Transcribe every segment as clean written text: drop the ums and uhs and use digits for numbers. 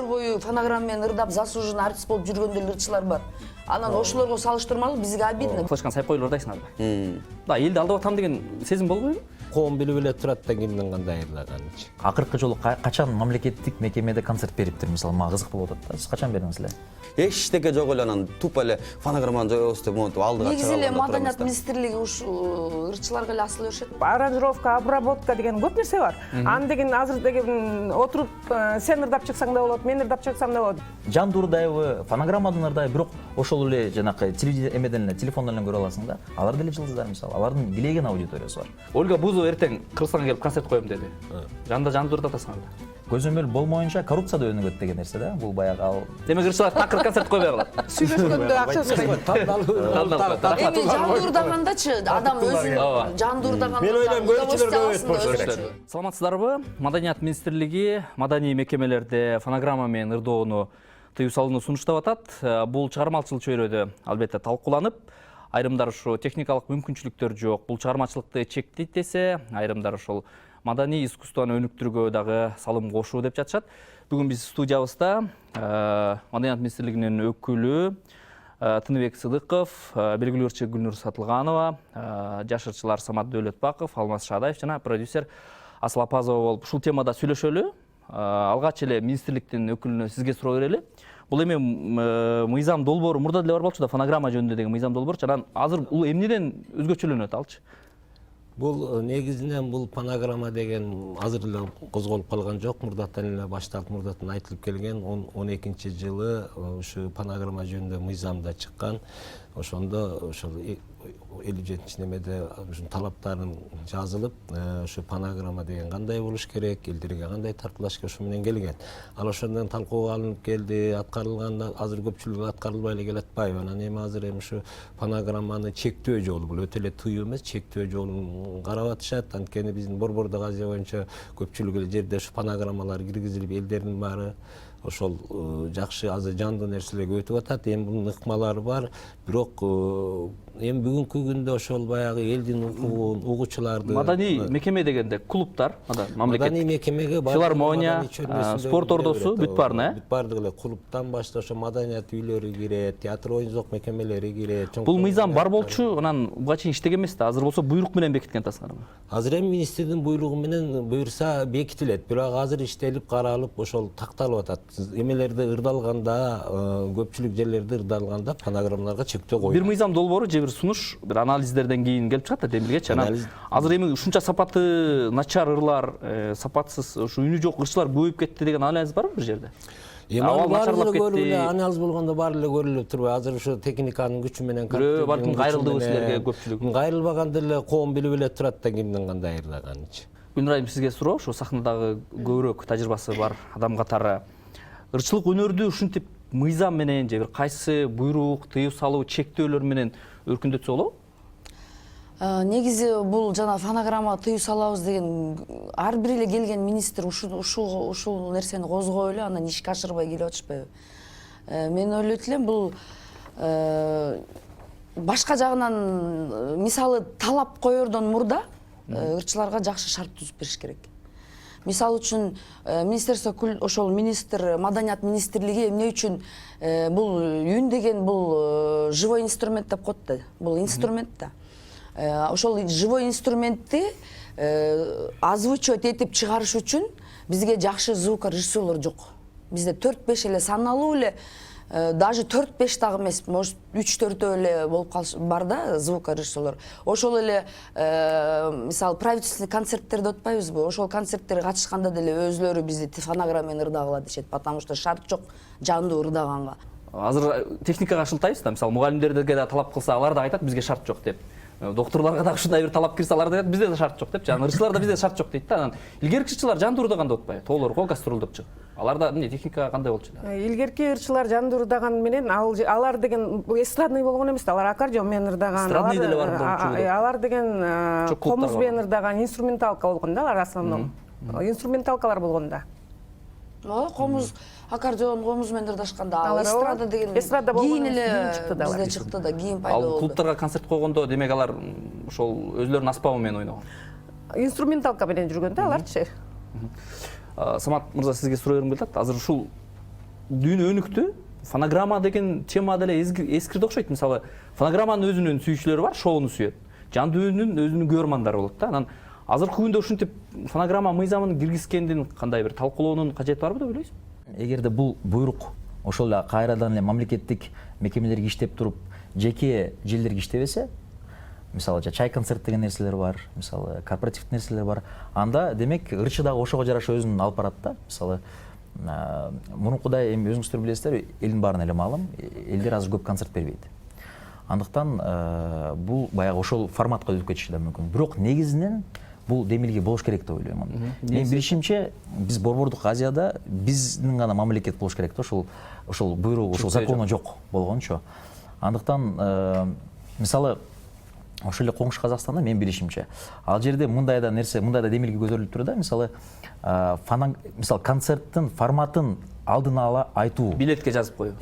бою фонограмма менен ырдап заслуженный артист болуп жүргөн деле ырчылар бар. Анан ошолорго салыштырмалуу бизге обидно. Флешканы сайып коюлур дайсың албай. Да, элди алдап атам деген сезим болбойбу? Коом билип эле турат да кимдин кандай ырлаганычы. Акыркы жолу качан мамлекеттик мекемеде концерт бериптир, мисалы, мага кызык болуп атат да. Сиз качан бердиңиз эле? Эчтеке жок эле анан тупо эле фонограмманы жоёбуз деп монтип алдыга чыгып. Негизи эле маданият министрлиги ушул ырчыларга эле асыла беришет. Аранжировка, обработка деген көп нерсе бар. Аны деген азыр деген отуруп сен ырдап чыксаң да болот, мен ырдап чыксам да болот. Жанды ырдайбы, фонограммадан ырдайбы, бирок ошол эле жанакы телевизияден эле, телефондон эле көрө аласың да. Алар деле жылдыздар, мисалы, алардын билеген аудиториясы бар. Ольга Бузова эртең Кыргызстанга келип концерт коем деди. Жанды ырдатасың алда. Көзөмөл болмоюнча коррупция да өнүгөт деген нерсе да. Бул баягы ал. Демек ырчылар такыр концерт койбой калат. Сүйлөшкөндө акча сұрайды. Эми жанды ырдагандачы адам өзүн жанды ырдаганда Мен ойлойм, көрүүчүлөр көп Саламатсыздарбы? Маданият министрлиги маданий мекемелерде фонограмма менен ырдоону тыюу салууну сунуштап атат. Бул чыгармачылык чөйрөдө албетте талкууланып, айрымдар ушу техникалык мүмкүнчүлүктөр жок, бул чыгармачылыкты чектейт десе, айрымдар ошол маданий искусствону өнүктүрүүгө дагы салым кошуу деп жатышат. Бүгүн биз студиябызда Маданият министрлигинин өкүлү Тыныбек Сыдыков, белгилүү ырчы Гүлнур Сатылганова, жаш ырчылар Самат Дөөлөтбаков, Алмаз Шадаев жана продюсер Асыл Апазова болуп ушул темада сүйлөшөлү. Алгач эле министрликтин өкүлүнө сизге суроо берели. Бул эми мыйзам долбоору мурда деле бар болчу да, фонограмма жөнүндө деген мыйзам долбоорчу. Анан азыр бул эмнеден өзгөчөлөнөт алчы? Бул негизинен бул фонограмма деген азыр эле козголуп калган жок. Мурдатан эле башталып, мурдатан айтылып келген 12-жылы ушу фонограмма жөнүндө мыйзамда чыккан. Ошондо ошол 57-немеде ушун талаптарын жазылып, ушу фонограмма деген кандай болуш керек, элдерге кандай таркалаш керек, ушу менен келген. Ал ошондон талкууга алынып келди, аткарылганда азыр көпчүлүгү аткарылбай эле келатпайбы? Анан эми азыр ушу фонограмманы чектөө жолу, бул өтө эле тыюу эмес, чектөө жолун карап атышат. Анткени биздин Борбордук Азия боюнча көпчүлүк эле жерде ушу фонограммалар киргизилип, элдердин баары ошол жакшы азыр жандуу нерселерге өтүп атат. Эми бунун ыкмалары бар, бирок эми бүгүнкү күндө ошол баягы элдин укугун, угуучуларды Маданий мекеме дегенде клубтар, мамлекет. Маданий мекемеге филармония, спорт ордосу бүт баарына, бүт баардыгы эле клубтан баштап ошо маданият үйлөрү кирет, театр оюн-зоок мекемелери кирет. Бул мыйзам бар болчу, анан буга чейин иштеген эмес да. Азыр болсо буйрук менен бекиткен атасыңарбы? Азыр эми министрдин буйругу менен буйрса бекитилет. Бирок азыр иштелип каралып ошол такталып атат. Эмелерде ырдалганда, көпчүлүк жерлерде ырдалганда фонограммаларга чектөө коюлат. Бир мыйзам долбоору же бир сунуш, бир анализдерден кийин келип чыгат да демилгечи. Анан азыр эми ушунча сапаты начар ырлар, сапатсыз, ушу үнү жок ырчылар көбөйүп кетти деген анализ барбы бир жерде? Анализ болгондо баары эле көрүлүп турбайбы? Азыр ушу техниканын күчү менен балким кайрылдыбы силерге көпчүлүк? Кайрылбаганда эле коом билип эле турат да кимдин кандай ырдаганычы. Гүлнур айым, сизге суроо, ошо сахнадагы көбүрөөк тажрыйбасы бар адам катары ырчылык өнөрдү ушинтип мыйзам менен же бир кайсы буйрук, тыюу салуу, чектөөлөр менен өркүндөтсө болобу? Негизи бул жана фонограмма тыюу салабыз деген ар бир эле келген министр ушул нерсени козгоп эле анан ишке ашырбай келип атышпайбы? Мен ойлойт элем, бул башка жагынан мисалы талап коердон мурда ырчыларга жакшы шарт түзүп бериш керек. Мисалы үчүн министерство ошол министр, маданият министрлиги эмне үчүн бул үн деген бул живой инструмент деп коет да. Бул инструмент да. Ошол живой инструментти озвучивать этип чыгарыш үчүн бизге жакшы звукорежиссерлор жок. Бизде 4-5 эле саналуу эле, даже 4-5 дагы эмес, может 3-4 эле болуп калыш бар да звукорежиссерлор. Ошол эле мисалы правительственный концерттерде отпайбызбы? Ошол концерттерге катышканда деле өзлөрү бизди фонограмма менен ырдагыла дешет, потому что шарт жок жандуу ырдаганга. Азыр техникага шылтайбыз да, мисалы мугалимдерге да талап кылса, алар да айтат бизге шарт жок деп. Доктурларга да ушундай бир талап кирсе, алар да айтат бизде да шарт жок деп. Жана ырчылар да бизде шарт жок дейт да. Анан илгерки ырчылар жандуу ырдаганда отпайбы? Тоолорго гастролдоп чыгып. Аларда эмне техника кандай болчу да? Илгерки ырчылар жандуу ырдаган менен алар деген эстрадный болгон эмес да, алар аккордеон менен ырдаган. Эстрадный деле бар болчу. Алар деген комуз менен ырдаган, инструменталка болгон да, алар основном. Инструменталкалар болгон да. Комуз, аккордеон, комуз менен ырдашканда, ал эстрада деген кийин эле бизде чыкты да, кийин пайда болду. Ал клубтарга концерт койгондо, демек алар ошол өзлөрүнүн аспабы менен ойногон. Инструменталка менен жүргөн да аларчы. Самат мырза, сизге суроо бергим келип атат. Азыр ушул дүйнө өнүктү. Фонограмма деген тема деле эскирди окшойт. Мисалы, фонограмманын өзүнүн сүйүүчүлөрү бар, шоуну сүйөт. Жандүүнүн өзүнүн көрөрмандары болот да. Анан азыркы күндө ушинтип фонограмма мыйзамын киргизгендин кандай бир талкуулоонун кажети барбы деп ойлойсуз? Эгерде бул буйрук ошол эле кайрадан эле мамлекеттик мекемелерге иштеп туруп, жеке желдерге иштебесе, мисалы чай концерт деген нерселер бар, мисалы корпоративдик нерселер бар, анда демек ырчы дагы ошого жараша өзүн алып барат да. Мисалы мурункудай эми өзүңүздөр билесиздер, элдин баарына эле маалым, элдер азыр көп концерт бербейт. Андыктан бул баягы ошол форматка өтүп кетиши да мүмкүн. Бирок негизинен бул демилге болуш керек деп ойлойм. Мен билишимче, биз Борбордук Азияда биздин гана мамлекет болуш керек да, ошол буйрук, ошол закону жок болгончо. Андыктан мисалы ошол эле коңшу Казакстанда мен билишимче, ал жерде мындай да нерсе, мындай да демилге көтөрүлүп турат да, мисалы мисалы концерттин форматын алдын ала айтуу. Билетке жазып коюу.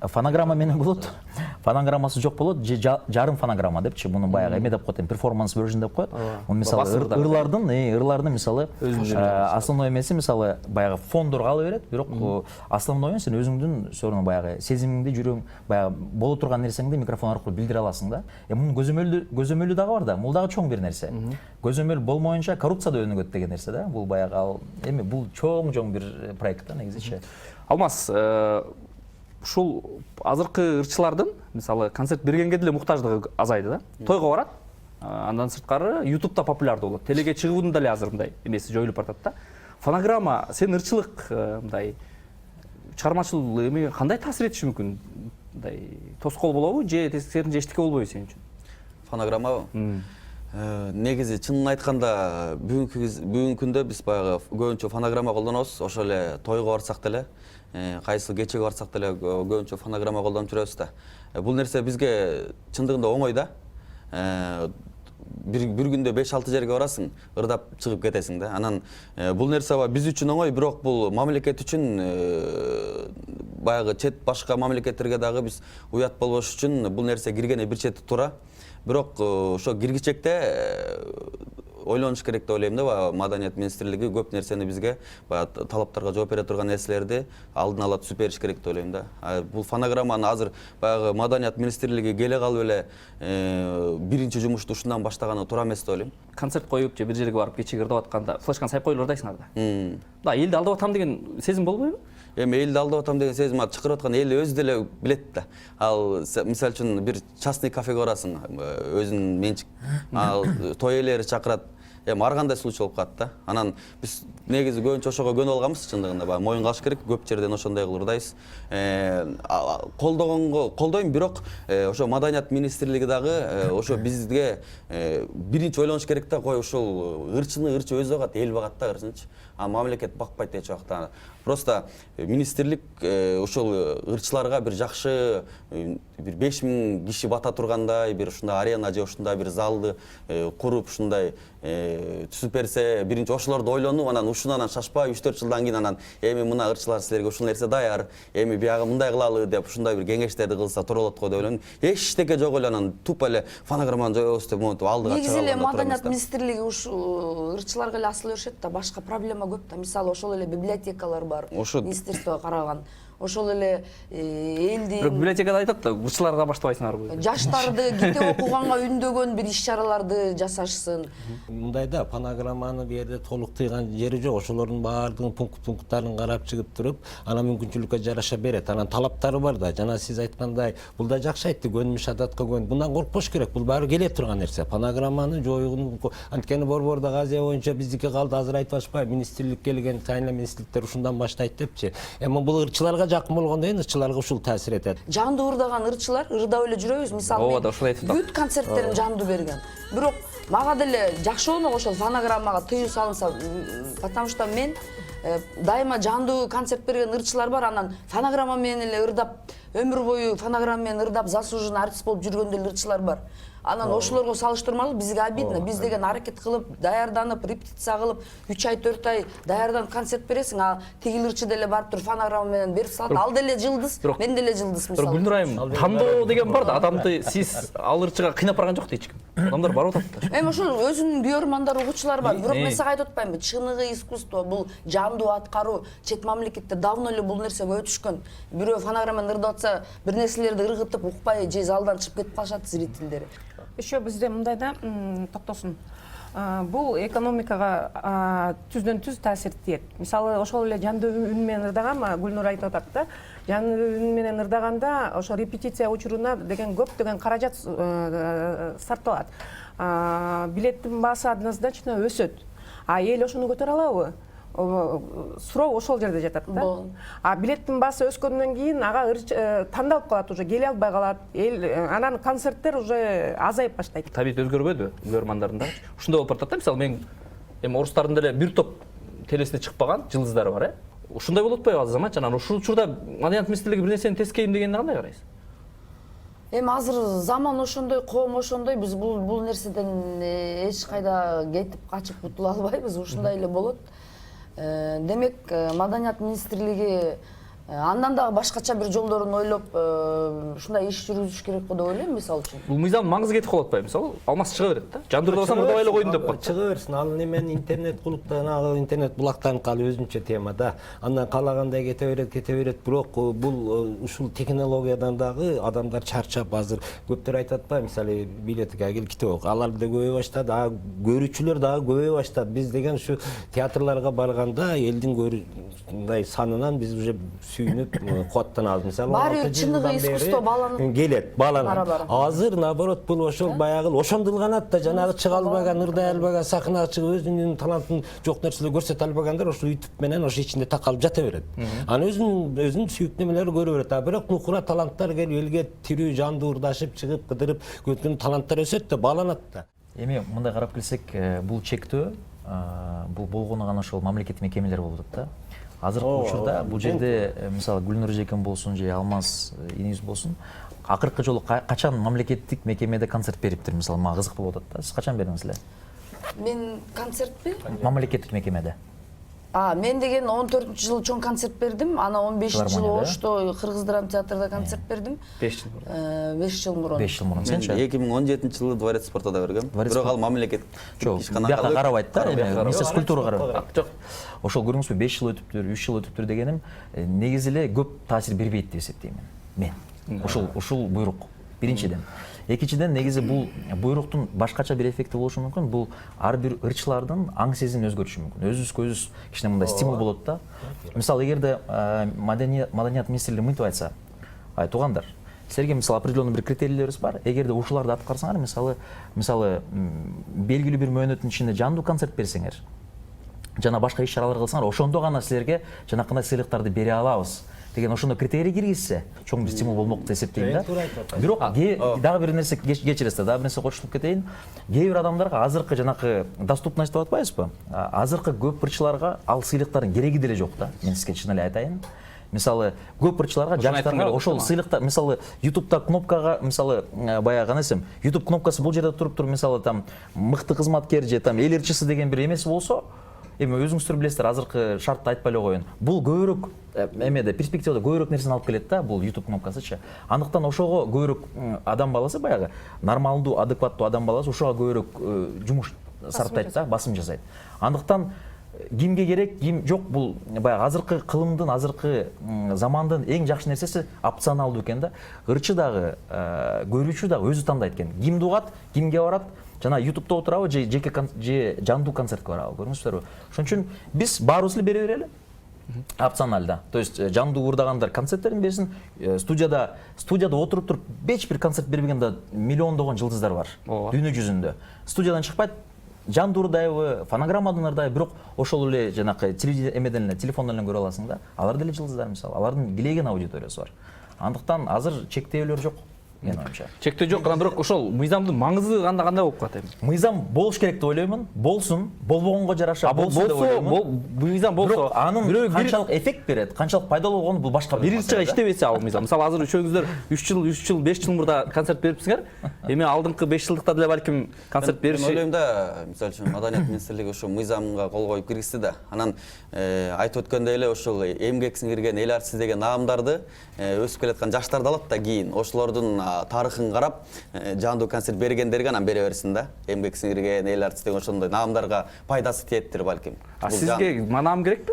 Фонограмма менен болот, фонограммасы жок болот, же жарым фонограмма депчи, муну баягы эме деп коет, перформанс version деп коет. Муну мисалы ырлардын мисалы основной эмеси мисалы баягы фондорго ала берет, бирок основной сен өзүңдүн сөрүнө баягы сезимиңди, жүрөгүң баягы боло турган нерсеңди микрофон аркылуу билдире аласың да. Мунун көзөмөлү дагы бар да, бул дагы чоң бир нерсе. Көзөмөл болмоюнча коррупция да өнүгөт деген нерсе да. Бул баягы эми бул чоң бир проект да негизичи. Алмаз, ушул азыркы ырчылардын, мисалы, концерт бергенге деле муктаждыгы азайды да. Тойго барат, андан сырткары YouTube'да популярдуу болот. Телеге чыгуунун деле азыр мындай эмеси жоюлуп баратат да. Фонограмма сен ырчылык мындай чыгармачыл эме кандай таасир этиши мүмкүн? Мындай тоскоол болобу же тескерисинче эчтеке болбойбу сен үчүн? Фонограммабы? Негизи чынын айтканда бүгүнкү күндө биз баягы көбүнчө фонограмма колдонобуз. Ошол эле тойго барсак деле, кайсы кечеге барсак деле көбүнчө фонограмма колдонуп жүрөбүз да. Бул нерсе бизге чындыгында оңой да. Бир күндө 5-6 жерге барасың, ырдап чыгып кетесиң да. Анан бул нерсе биз үчүн оңой, бирок бул мамлекет үчүн баягы чет башка мамлекеттерге дагы биз уят болбош үчүн бул нерсе киргени бир чети туура. Бирок ошо киргичекте ойлонуш керек деп ойлойм да. Маданият министрлиги көп нерсени бизге баягы талаптарга жооп бере турган нерселерди алдын ала түзүп бериш керек деп ойлойм да. Бул фонограмманы азыр баягы Маданият министрлиги келе калып эле биринчи жумушту ушундан баштаганы туура эмес деп ойлойм. Концерт коюп же бир жерге барып кечеге ырдап атканда флешканы сайып коюп ырдайсың анда. Да, элди алдап атам деген сезим болбойбу? Эми элди алдап атам деген сезим чакырып аткан эл өзү деле билет да. Ал мисалы үчүн бир частный кафеге барасың, өзүнүн менчик, ал той ээлери чакырат. Эми ар кандай случай болуп калат да. Анан биз негизи көбүнчө ошого көнүп алганбыз чындыгында. Баягы моюн калыш керек, көп жерден ошондой кылып ырдайбыз. Колдойм, бирок ошо Маданият министрлиги дагы ошо бизге биринчи ойлонуш керек да. Кой ушул ырчыны ырчы өзү багат, эл багат да ырчынычы. А мамлекет бакпайт эч убакта. Просто министрлик ошол ырчыларга бир жакшы бир 5000 киши бата тургандай бир ушундай арена же ушундай бир залды куруп ушундай түзүп берсе, биринчи ошолорду ойлонуп, анан ушунан шашпай 3-4 жылдан кийин анан эми мына ырчылар силерге ушул нерсе даяр, эми биягы мындай кылалы деп ушундай бир кеңештерди кылса туура болот го деп ойлойм. Эчтеке жок эле анан тупо эле фонограмманы жоебуз деп монтип алдыга чыга. Негизи эле Маданият министрлиги ушул ырчыларга эле асыла беришет да, башка проблема көп да. Мисалы ошол эле библиотекалар бар, министерствого караган. Ошол эле элдин библиотекада айтат да, ырчыларга баштабайсыңарбы? Жаштарды китеп окуганга үндөгөн бир иш-чараларды жасашсын. Мындай да, фонограмманы бу жерде толук тыйган жери жок. Ошолордун баардыгын пункттарын карап чыгып туруп, анан мүмкүнчүлүккө жараша берет. Анан талаптары бар да. Жана сиз айткандай, бул да жакшы айтты, көнүмүш адатка көн. Bundan коркпош керек. Бул баары келе турган нерсе. Фонограмманы жоюуну анткени Борбордук Азия боюнча биздики калды, азыр айтып атышпай, министрлик келген, сайын министрликтер ушундан баштайт депчи. Эми бул ырчыларга жакын болгондон кийин ырчыларга ушул таасир этет. Жандуу ырдаган ырчылар ырдап эле жүрөбүз. Мисалы бүт концерттерин жандуу берген. Бирок мага деле жакшы болмок ошол фонограммага тыюу салынса, потому что мен дайыма жандуу концерт берген ырчылар бар, анан фонограмма менен эле ырдап, өмүр бою фонограмма менен ырдап заслуженный артист болуп жүргөн деле ырчылар бар. Анан ошолорго салыштырмалуу бизге обидно. Биз деген аракет кылып, даярданып, репетиция кылып, 3 ай, 4 ай даярданып концерт бересиң, а тигил ырчы деле барып туруп фонограмма менен берип салат. Ал деле жылдыз, мен деле жылдыз мисалы. Гүлнур айым, тандоо деген бар да, адамды сиз ал ырчыга кыйнап барган жок дейт эч ким. Адамдар барып атат да. Эми ошол өзүнүн көрөрмандар, угуучулар бар. Бирок мен сага айтып атпаймынбы, чыныгы искусство бул жандуу аткаруу чет мамлекетте давно эле бул нерсеге өтүшкөн. Бирөө фонограмманы ырдап атса, бир нерселерди ыргытып укпай же залдан чыгып кетип калышат зрительдер. Еще бизде мындай да токтосун. Бул экономикага түздөн түз таасир этет. Мисалы ошол эле жандуу үн менен ырдаган, Гүлнур айтып атат да, жандуу үн менен ырдаганда ошо репетиция учуруна деген көптөгөн каражат сарпталат. Билеттин баасы однозначно өсөт. А эл ошону көтөрө алабы? Суроо ошол жерде жатат да. А билеттин баасы өскөндөн кийин ага тандалып калат, уже келе албай калат. Эл анан концерттер уже азайып баштайт. Табит өзгөрбөдү көрөрмандардын да. Ушундай болуп баратат да, мисалы мен эми орустардын деле бир топ телесине чыкпаган жылдыздары бар, Ушундай болуп атпайбы Азамат? Жана ушул учурда Маданият министрлиги бир нерсени тескейин дегенди кандай карайсыз? Эми азыр заман ошондой, коом ошондой, биз бул нерседен эч кайда кетип качып кутула албайбыз, ушундай эле болот. Демек, Маданият министрлиги андан дагы башкача бир жолдорун ойлоп, ушундай иш жүргүзүш керек го деп ойлойм, мисалы үчүн. Бул мыйзам маңызы кетип калып атпайбы? Мисалы, алмаз чыга берет да. Жандуу ырдабасам ырдабай эле койдум деп коет. Чыга берсин. Ал немен интернет кулуптан, интернет булактанып калып өзүнчө тема да. Андан каалагандай кете берет. Бирок бул ушул технологиядан дагы адамдар чарчап азыр көптөр айтат ба, мисалы билетке кел китеп оку. Алар да көбөйө баштады, көрүүчүлөр дагы көбөйө баштады. Биз деген ушу театрларга барганда элдин мындай санынан биз уже сүйүнүп кубаттанабыз. Мисалы Баары чыныгы искусство бааланып келет, бааланат. Азыр наоборот бул ошол баягы ошондулганат да, жанагы чыга албаган, ырдай албаган, сахнага чыгып өзүнүн талантын жок нерселер көрсөтө албагандар ошо YouTube менен ошо ичинде такалып жата берет. Аны өзүнүн сүйүктүү нерселери көрө берет. А бирок нукура таланттар келип элге тирүү жандуу ырдашып чыгып кыдырып көткөн таланттар өсөт да, бааланат да. Эми мындай карап келсек, бул чектөө бул болгону гана ошол мамлекеттик мекемелер болуп атат да. Азыркы учурда бул жерде мисалы Гүлнур эжекем болсун же Алмаз инибиз болсун, акыркы жолу качан мамлекеттик мекемеде концерт бериптир? Мисалы мага кызык болуп атат да. Сиз качан бердиңиз эле? Мен концертпи? Мамлекеттик мекемеде. Мен деген 14-жылы чоң концерт бердим, ана 15-жылы Ошто Кыргыз драма театрда концерт бердим. 5 жыл мурун. 5 жыл мурун. 5 жыл мурун сенчи? 2017-жылы Дворец спорта да бергем. Бирок ал мамлекет бияка карабайт да, Министерство культура карабайт. Жок. Ошол көрүңүзбү 5 жыл өтүптүр, 3 жыл өтүптүр дегеним негизи эле көп таасир бербейт деп эсептейм мен. Ушул буйрук биринчиден. Экинчиден негизи бул буйруктун башкача бир эффекти болушу мүмкүн. Бул ар бир ырчылардын аң сезимин өзгөртүшү мүмкүн. Өзүбүзгө өзүбүз кичине мындай стимул болот да. Мисалы эгерде Маданият министрлиги мынтип айтса, туугандар, силерге мисалы определенный бир критерийлерибиз бар. Эгерде ушуларды аткарсаңар, мисалы белгилүү бир мөөнөттүн ичинде жандуу концерт берсеңер, жана башка иш-чаралар кылсаңар, ошондо гана силерге жанакындай сыйлыктарды бере алабыз деген ошондо критерий киргизсе, чоң бир стимул болмок деп эсептейм да. Бирок дагы бир нерсе кечиресиз, дагы бир нерсе кошулуп кетейин. Кээ бир адамдарга азыркы жанакы доступность деп атпайбызбы? Азыркы көп ырчыларга ал сыйлыктардын кереги деле жок да. Мен сизге чын эле айтайын. Мисалы көп ырчыларга, жаштарга ошол сыйлыкта, мисалы YouTube'да кнопкага, мисалы баягы нерсем, YouTube кнопкасы бул жерде туруп мисалы там мыкты кызматкер же там эл ырчысы деген бир эмеси болсо, эми өзүңүздөр билесиздер, азыркы шартты айтпай эле коеюн. Бул көбүрөөк эмеде перспективада көбүрөөк нерсени алып келет да, бул YouTube кнопкасычы. Андыктан ошого көбүрөөк адам баласы, баягы нормалдуу, адекваттуу адам баласы ошого көбүрөөк жумуш сарптайт да, басым жасайт. Андыктан кимге керек, ким жок, бул баягы азыркы кылымдын, азыркы замандын эң жакшы нерсеси опционалдуу экен да. Ырчы дагы, көрүүчү дагы өзү тандайт экен. Кимди угат, кимге барат, жана YouTube'да отурабы же жандуу концертке барабы, көрүңүзбүзбү? Ошон үчүн биз баарыбыз эле бере берели. Опционалда. То есть жандуу ырдагандар концерттерин берсин, студияда отуруп туруп эч бир концерт бербеген да миллиондогон жылдыздар бар дүйнө жүзүндө. Студиядан чыкпайт, жандуу ырдайбы, фонограммадан ырдайбы, бирок ошол эле жанакы телефондон эле көрө аласың да. Алар деле жылдыздар мисалы, алардын килеген аудиториясы бар. Андыктан азыр чектөөлөр жок. Менин оюмча. Чектөө жок, бирок ошол мыйзамдын маңызы кандай болуп калат эми? Мыйзам болуш керек деп ойлоймун. Болсун, болбогонго жараша болсун деп ойлоймун. Мыйзам болсо, анын канчалык эффект берет, канчалык пайдалуу болгону бул башка бир ырчыга иштебесе ал мыйзам. Мисалы азыр үчөөңүздөр 3 жыл, 5 жыл мурда концерт берипсиңер. Эми алдыңкы 5 жылдыкта деле балким концерт бериши. Мен ойлойм да, мисалы үчүн Маданият министрлиги ошо мыйзамга кол коюп киргизди да. Анан айтып өткөндөй эле ошол эмгек сиңирген эл артиси деген наамдарды өсүп келаткан жаштарды алат да кийин ошолордун тарыхын карап жандуу концерт бергендерге анан бере берсин да. Эмгек сиңирген эл артиси деген ошондой наамдарга пайдасы тиеттир балким. Сизге наам керекпи?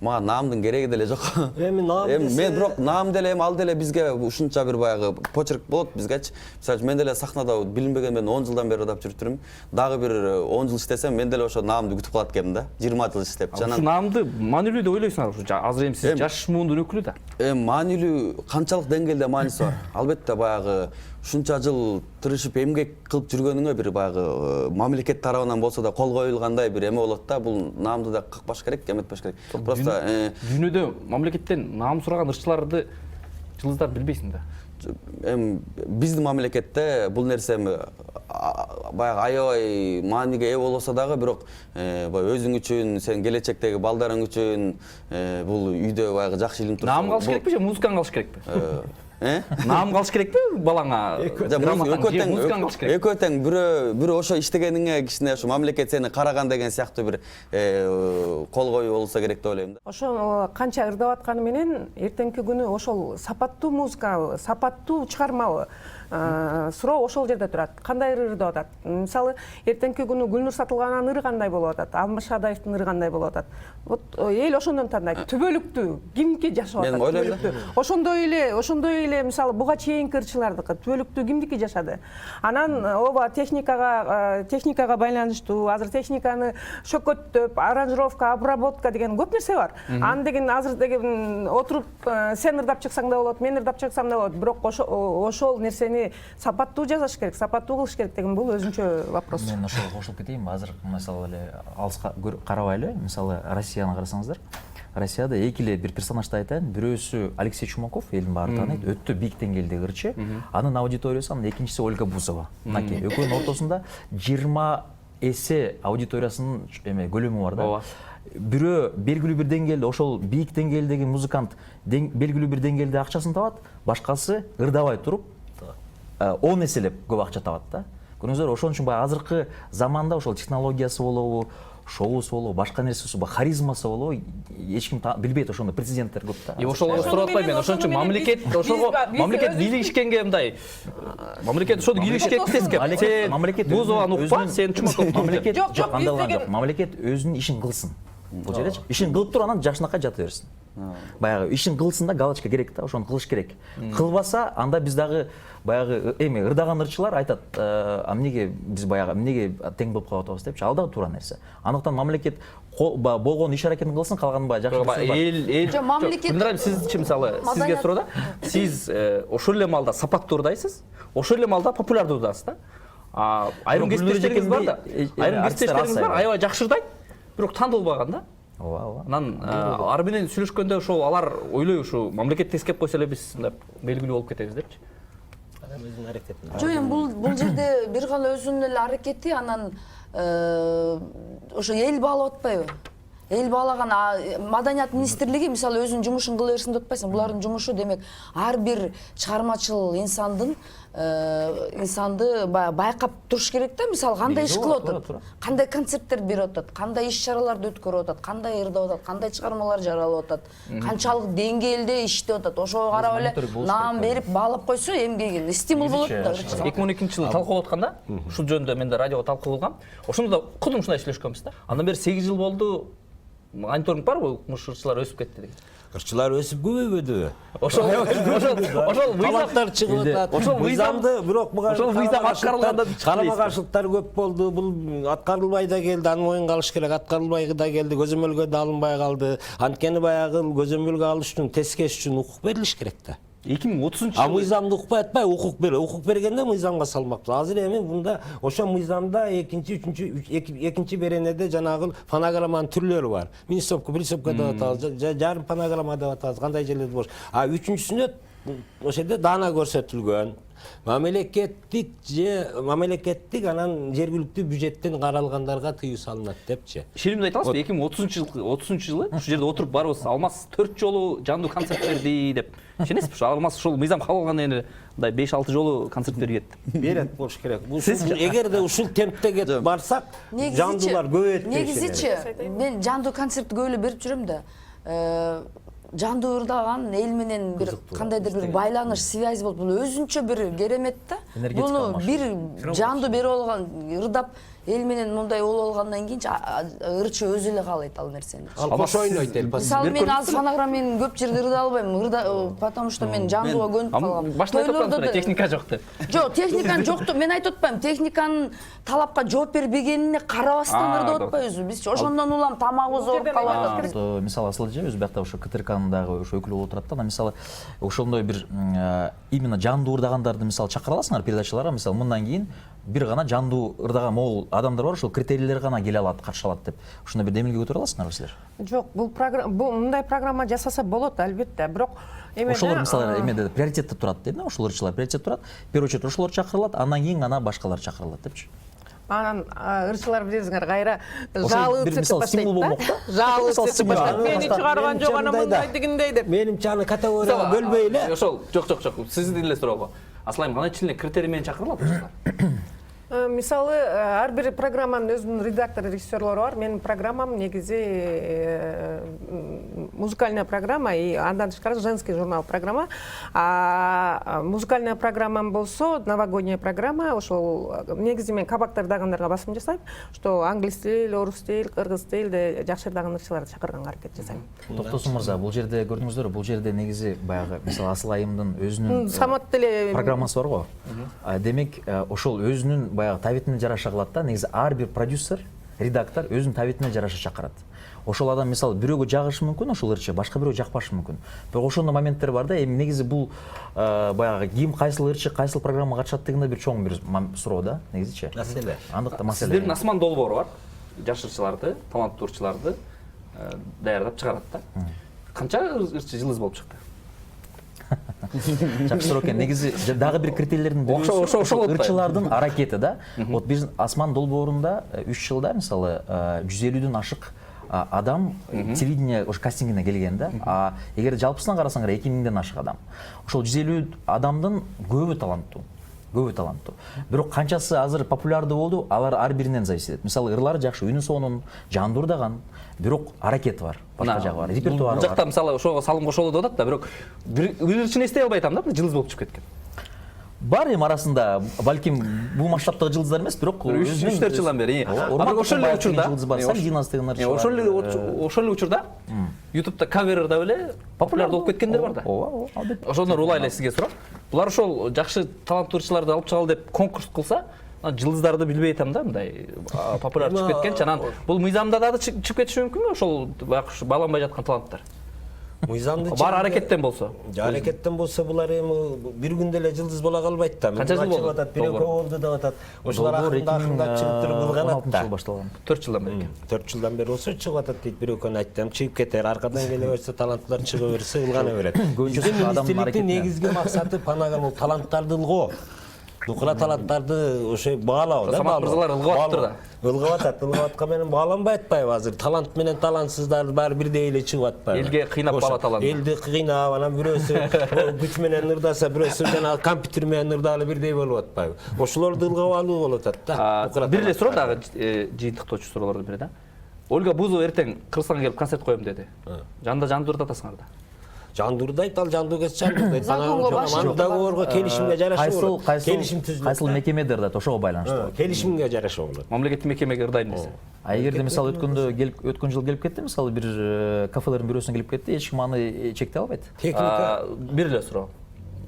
мага наамдын кереги деле жок. Эми наам Мен десе- бирок наам деле ал деле бизге ушунча бир баягы почерк болот бизгечи. Мисалы мен деле сахнада билинбеген мен 10 жылдан бери ырдап жүрүп турмун. Дагы бир 10 жыл иштесем мен деле ошо наамды күтүп калат экенмин да. 20 жыл иштеп. Ушу наамды маанилүү деп ойлойсуңарбы? Ушу азыр эми сиз жаш муундун өкүлү да. Маанилүү канчалык деңгээлде мааниси бар? Албетте баягы ушунча жыл тырышып эмгек кылып жүргөнүңө бир баягы мамлекет тарабынан болсо да кол коюлгандай бир эме болот да. Бул наамды да какпаш керек, эметпеш керек. Просто Дүйнөдө мамлекеттен наам сураган ырчыларды жылдыздар билбейсиң да. эми биздин мамлекетте бул нерсе баягы аябай мааниге ээ болсо дагы бирок баягы өзүң үчүн, сен келечектеги балдарың үчүн бул үйдө баягы жакшы илим турса. Наам калыш керекпи же музыканы калыш керекпи? Наам калыш керекпи балаңа? Музыканы калыш керек. Экөө тең бирөө ошо иштегениңе кичине ошо мамлекет сени караган деген сыяктуу бир кол коюу болсо керек деп ойлойм да. Ошол канча ырдап атканы менен эртеңки күнү ошол сапаттуу музыкабы, сапаттуу чыгармабы суроо ошол жерде турат. Кандай ырдап атат? Мисалы, эртеңки күнү Гүлнур Сатылгананын ыры кандай болуп атат? Алмаз Шадаевдин ыры кандай болуп атат? Вот эл ошондон тандайт. Түбөлүктүү кимдики жашап атат? Мен ойлойм да. Ошондой эле мисалы буга чейинки ырчылардыкы түбөлүктүү кимдики жашады? Анан ооба техникага байланыштуу, азыр техниканы шөкөттөп, аранжировка, обработка деген көп нерсе бар. Аны деген азыр деген отуруп сен ырдап чыксаң да болот, мен ырдап чыксам да болот, бирок ошол нерсени сапаттуу жасаш керек, сапаттуу кылыш керек деген бул өзүнчө вопрос. Мен ошого кошулуп кетейин. Азыр мисалы эле алыска карабайлы, мисалы Россияны карасаңыздар. Россияда эки эле бир персонажды айтайын. Бирөөсү Алексей Чумаков, элдин баары тааныйт, өтө бийик деңгээлдеги ырчы. Анын аудиториясы, анын экинчиси Ольга Бузова. Мынакей экөөнүн ортосунда 20 эсе аудиториясынын көлөмү бар да. Ооба. Бирөө белгилүү бир деңгээлде, ошол бийик деңгээлдеги музыкант белгилүү бир деңгээлде акчасын табат, башкасы ырдабай туруп 10 эселеп көп акча табат да. Көрүңүздөр, ошон үчүн баягы азыркы заманда ошол технологиясы болобу, шоусу болобу, башка нерсеси болобу, харизмасы болобу, эч ким билбейт, ошондой президенттер көп да. Ошого сурап атпайм мен. Ошон үчүн мамлекет бийлигишкенге мындай. Мамлекет ошону бийлигишке тескеп. Мамлекет Бузованы укпа, сен Чумаковду. Мамлекет Жок, андай кылган биз жок. Мамлекет өзүнүн ишин кылсын. Бул жеречи. Ишин кылып туруп анан жашынакай жата берсин. Баягы ишин кылсын да, галочка керек да, ошону кылыш керек. Кылбаса, анда биз дагы баягы ырдаган ырчылар айтат, эмнеге биз баягы эмнеге тең болуп калып атабыз депчи. Ал дагы туура нерсе. Андыктан мамлекет болгон иш аракетин кылсын, калганын баягы жакшы. Жок, мамлекет сизчи мисалы сизге суроодо, сиз ошол эле маалда сапаттуу ырдайсыз, ошол эле маалда популярдуу ырдайсыз да. Айрым кесиптештериңиз бар да. Айрым кесиптештериңиз бар, аябай жакшы ырдайт, бирок тандалбаган да. Ооба. Анан ары менен сүйлөшкөндө ошол алар ойлойбу ушу мамлекет тескеп койсо эле биз деп белгилүү болуп кетебиз депчи. Адам өзүнүн аракетин. жок, эми бул жерде бир гана өзүнүн эле аракети, анан ошо эл баалап атпайбы? Эл баалаган Маданият министрлиги мисалы өзүнүн жумушун кыла берсин деп атпайсың. Булардын жумушу демек ар бир чыгармачыл инсанды байкап туруш керек да. Мисалы кандай иш кылып атат, кандай концерттер берип атат, кандай иш-чараларды өткөрүп атат, кандай ырдап атат, кандай чыгармалар жаралып атат, канчалык деңгээлде иштеп атат. Ошого карап эле наам берип баалап койсо эмгегин стимул болот да. 2012 жылы талкуулап атканда, ушул жөнүндө мен да радиого талкуу кылгам. Ошондо да кудум ушундай сүйлөшкөнбүз да. Андан бери 8 жыл болду. Мониторинг барбы? Муш ырчылар өсүп кетти деген. Ырчылар өсүп көбөйбөдү. Ошол талаптар чыгып атат. Ошол мыйзамды бирок буга ошол мыйзам аткарылганда карама каршылыктар көп болду. Бул аткарылбай да келди, аны моюнга алыш керек. Аткарылбай да келди, көзөмөлгө да алынбай калды. Анткени баягы көзөмөлгө алыш үчүн, тескеш үчүн укук берилиш керек да. 2030 жылы мыйзамды укпай атпай, укук бергенде мыйзамга салмакпыз. Азыр эми мында ошо мыйзамда экинчи беренеде жанагы фонограмманын түрлөрү бар. Минисопка, присопка деп атабыз, жарым фонограмма деп атабыз, кандай жерлерде бош. Үчүнчүсүнө ошол жерде даана көрсөтүлгөн. Мамлекеттик анан жергиликтүү бюджеттен каралгандарга тыюу салынат депчи. Шеримди айта аласызбы? 2030 жылы ушул жерде отуруп барыбыз, Алмаз 4 жолу жандуу концерт берди деп. Ишенесизби? Ушу Алмаз ушул мыйзам кабыл алгандан кийин мындай 5-6 жолу концерт берет. Берет болуш керек. Эгерде ушул темпте кетип барсак, жандуулар көбөйөт. Негизичи мен жандуу концерт көп эле берип жүрөм да. Жандуу ырдаган эл менен бир кандайдыр бир байланыш, связь болуп, бул өзүнчө бир керемет да. Буну бир жандуу берип алган, ырдап эл менен мындай болуп алгандан кийин ырчы өзү эле каалайт ал нерсени. Ал кошо ойнойт эл. Мисалы мен азыр фонограмма менен көп жерде ырда албайм, потому что мен жандууга көнүп калгам. Башта айтып атпадыңыз техника жок деп. Жок, техниканын жокту мен айтып атпайм. Техниканын талапка жооп бербегенине карабастан ырдап атпайбызбы? Биз ошондон улам тамагыбыз ооруп калып атат. Мисалы асыл эже өз биякта ошо КТРКнын дагы ошо өкүлү болуп турат да. Мисалы ошондой бир именно жандуу ырдагандарды мисалы чакыра аласыңар передачаларга. Мисалы мындан кийин бир гана жандуу ырдаган могул адамдар бар, ошол критерийлер гана келе алат, катыша алат деп. Ошондой бир демилге көтөрө аласыңарбы силер? Жок, бул мындай программа жасаса болот албетте, бирок ошолор мисалы эмеде приоритетте турат дейм, ошол ырчылар приоритетте турат. Первый очередь ошолор чакырылат, андан кийин гана башкалар чакырылат депчи. Анан ырчылар билесиңер кайра жаалы мисалы стимул болмок да. Жаалы баштап мени чыгарган жок ана мындай дегендей деп. Менимче аны категорияга бөлбөй эле. Ошол жок. Сиздин эле суроого. Аслайым кандай чилине критерий менен чакырылат ырчылар? Мисалы, ар бир программанын өзүнүн редактору, режиссерлору бар. Менин программам негизи музыкальная программа и андан тышкары женский журнал программа. Музыкальная программам болсо новогодняя программа. Ошол негизи мен кабактар ырдагандарга басым жасайм, что англис тил, орус тил, кыргыз тилде жакшы ырдаган ырчыларды чакырганга аракет жасайм. Токтосун мырза, бул жерде көрдүңүздөрбү? Бул жерде негизи баягы мисалы Асыл айымдын өзүнүн Самат деле программасы бар го. Демек ошол өзүнүн баягы табитине жараша кылат да. Негизи ар бир продюсер, редактор өзүнүн табитине жараша чакырат. Ошол адам мисалы бирөөгө жагышы мүмкүн ошол ырчы, башка бирөө жакпашы мүмкүн. Бирок ошондой моменттер бар да. Эми негизи бул баягы ким кайсыл ырчы, кайсыл программага катышат дегенде бир чоң бир суроо да, негизичи. Маселе. Андыкта маселе. Сиздердин Асман долбоору бар. Жаш ырчыларды, таланттуу ырчыларды даярдап чыгарат да. Канча ырчы жылыз болуп чыкты? Жакшы суроо экен. Негизи дагы бир критерийлердин ошол ырчылардын аракети да. Вот биз Асман долбоорунда 3 жылда мисалы 150дөн ашык адам телевидение ош кастингине келген да. Эгер жалпысынан карасаңар 2000ден ашык адам. Ошол 150 адамдын көбү таланттуу. Бирок канчасы азыр популярдуу болду, алар ар биринен зависит этет. Мисалы ырлары жакшы, үнү сонун, жандуу ырдаган, бирок аракети бар, башка жагы бар, репертуары бар. Бул жакта мисалы ошого салым кошолот деп атат да, бирок бир ырчыны эстей албай атам да, жылыз болуп чыгып кеткен. Бар эми арасында балким бул масштабтагы жылдыздар эмес, бирок 3-4 жылдан бери. Ошол эле учурда YouTube'да кавер ырдап эле популяр болуп кеткендер бар да. Ооба. Ошондор улай эле сизге суроо. Булар ошол жакшы таланттуу ырчыларды алып чыгалы деп конкурс кылса, жылдыздарды билбей атам да, мындай популяр чыгып кеткенчи. Анан бул мыйзамда дагы чыгып кетиши мүмкүнбү ошол байланбай жаткан таланттар? Мыйзамды бар аракеттен болсо. Аракеттен болсо булар эми бир күндө эле жылдыз бола калбайт да. Канча жыл болду? Бирөө болду деп атат. Ошолор акырында чыгып туруп кылганат да. 4 жылдан бери. 4 жылдан бери болсо чыгып атат дейт. Бирөө күн айттым, чыгып кетер, аркадан келе берсе таланттар чыга берсе ылгана берет. Министрликтин негизги максаты панаган таланттарды ылгоо. Дукула таланттарды ошо баалоо да. Самат мырзалар ылгап атыптыр да. Ылгап атат менен бааланбай атпайбы азыр? Талант менен талантсыздар баары бирдей эле чыгып атпайбы? Элге кыйнап баала талант. Элди кыйнап, анан бирөөсү күч менен ырдаса, бирөөсү жана компьютер менен ырдагалы бирдей болуп атпайбы? Ошолорду ылгап алуу болуп атат да. Бир эле суроо дагы жыйынтыктоочу суроолордун бири да. Ольга Бузова эртең Кыргызстанга келип концерт коем деди. Жанда жандуу ырдатасыңар да. Жандурдайт, ал жандуу кетсе жандурдайт. Аны договорго келишимге жараша болот. Келишим түзүлөт. Кайсыл мекемеде ырдайт, ошого байланыштуу. Келишимге жараша болот. Мамлекеттик мекемеге ырдайм десе. Эгерде мисалы өткөн жыл келип кетти, мисалы бир кафелердин бирөөсүнө келип кетти, эч ким аны чектей албайт. Техника бир эле суроо.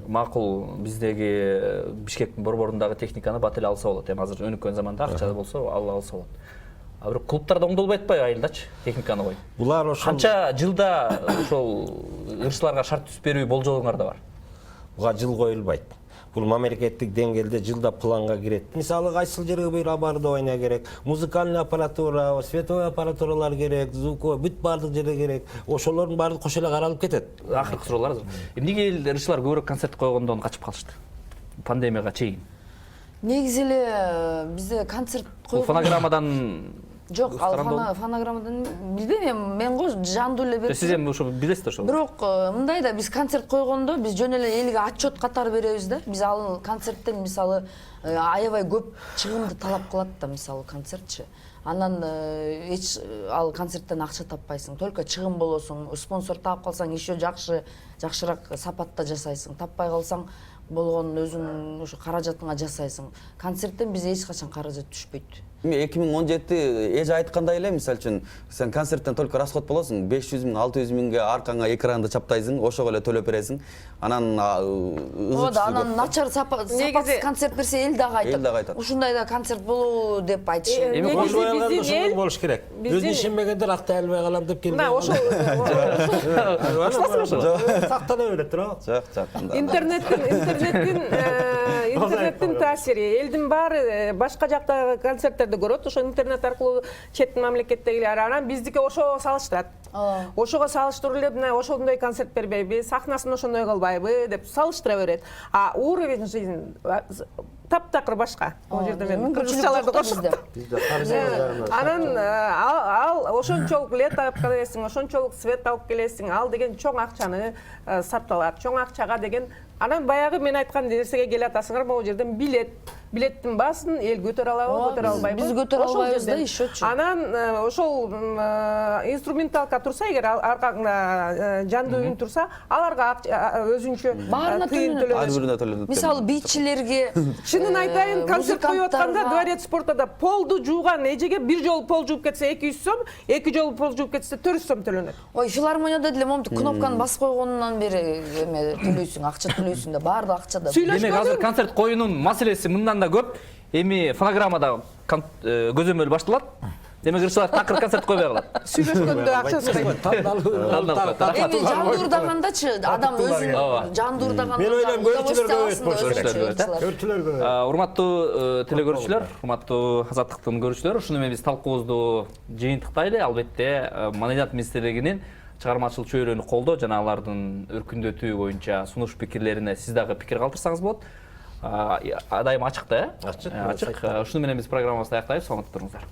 Макул биздеги Бишкектин борборундагы техниканы бат эле алса болот. Эми азыр өнүккөн заманда акча болсо алса болот. А бирок клубтарда оңдолбой атпайбы айылдачы техниканы кой. Булар ошол канча жылда ошол ырчыларга шарт түзүп берүү болжолуңар да бар. Буга жыл коюлбайт. Бул мамлекеттик деңгээлде жылда планга кирет. Мисалы кайсыл жерге бир оборудование керек, музыкальный аппаратура, световой аппаратуралар керек, звуковой бүт баардык жерде керек. Ошолордун баардыгы кош эле каралып кетет. Акыркы суроолор азыр. Эмнеге ырчылар көбүрөөк концерт койгондон качып калышты? Пандемияга чейин. Негизи эле бизде концерт койгон фонограммадан жок, ал фонограммадан билбейм, мен го жандуу эле берип. Сиз эми ошо билесиз да ошол. Бирок мындай да биз концерт койгондо биз жөн эле элге отчет катары беребиз да. Биз ал концерттен мисалы аябай көп чыгымды талап кылат да, мисалы концертчи. Анан эч ал концерттен акча таппайсың, только чыгым болосуң. Спонсор таап калсаң еще жакшыраак сапатта жасайсың. Таппай калсаң болгон өзүң ошо каражатыңа жасайсың. Концерттен биз эч качан каражат түшпөйт. Эми 2017 эже айткандай эле, мисалы үчүн сен концерттен только расход болосуң, 500 миң, 600 миңге аркаңа экранды чаптайсың, ошого эле төлөп бересиң. Анан анан начар сапатсыз концерт берсе эл дагы айтат. Ушундай да концерт болобу деп айтышат. Эми ошондой болуш керек. Өзү ишенбегендер актай албай калам деп келген. Ошол Сактана берет туурабы? Жок. Интернеттин таасири. Элдин баары башка жактагы концерттерди көрөт, ошо интернет аркылуу чет мамлекеттегилер. Анан биздики ошого салыштырат. Ошого салыштырып эле мына ошондой концерт бербейби, сахнасын ошондой кылбайбы деп салыштыра берет. А уровень жизни таптакыр башка. Ал жерде мен кыргызчаларды кошуп. Анан ал ошончолук лет алып келесиң, ошончолук свет алып келесиң, ал деген чоң акчаны сарпталат. Чоң акчага деген анан баягы мен айткан нерсеге келатасыңар, могу жерден билеттин баасын эл көтөрө алабы, көтөрө албайбы? Биз көтөрө албайбыз да, ишечү. Анан ошол инструменталка турса, эгер аркаңда жандуу үн турса, аларга өзүнчө тыйын төлөнөт. Мисалы бийчилерге Шынын айтайын, концерт коюп атканда Дворец спортада полду жууган эжеге бир жолу пол жууп кетсе 200 сом, 2 жолу пол жууп кетсе 400 сом төлөнөт. Ой, филармонияда деле момнтук кнопканы басып койгонунан бери эме төлөйсүң, акча төлөйсүң да, баардык акча да. Демек азыр концерт коюунун маселеси мындан да көп. Эми фонограммада көзөмөл башталат. Демек ырчылар такыр концерт койбой калат. Сүйлөшкөндө акча сурайт. Эми жандуурдагандачы адам өзүн жандуурдаганда Мен ойлойм көрчүлөр көп. Урматтуу телекөрүүчүлөр, урматтуу Азаттыктын көрүүчүлөрү, ушуну менен биз талкуубузду жыйынтыктайлы. Албетте, Маданият министрлигинин чыгармачыл чөйрөнү колдоо жана алардын өркүндөтүү боюнча сунуш пикирлерине сиз дагы пикир калтырсаңыз болот. Адайым ачык да, э? Ачык. Ушуну менен биз программабызды аяктайбыз. Саламатта туруңуздар.